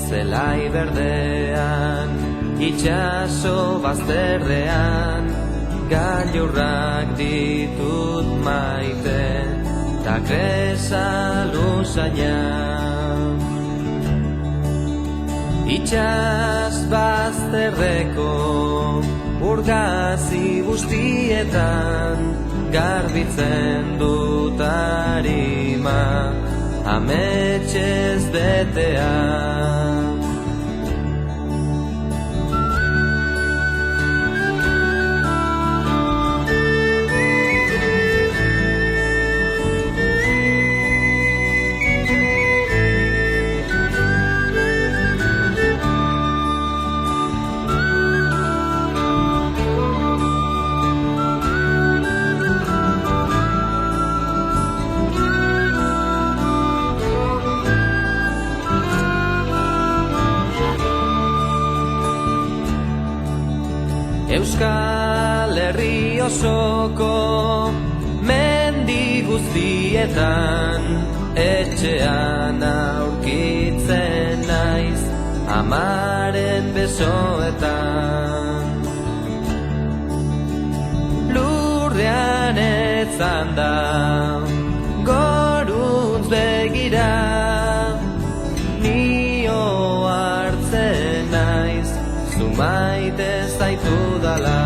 zelai berdean, itxaso bazterrean, gailurrak ditut maite, ta gresa luzaina. Itxas bazterreko urgazi guztietan, garbitzen dut arima, ametxez betea. Euskal Herri osoko mendi guztietan, etxean aurkitzen naiz amaren besoetan. Lurrean etzan da goruntz begira, nio hartzen naiz, zu maite zaitu dala.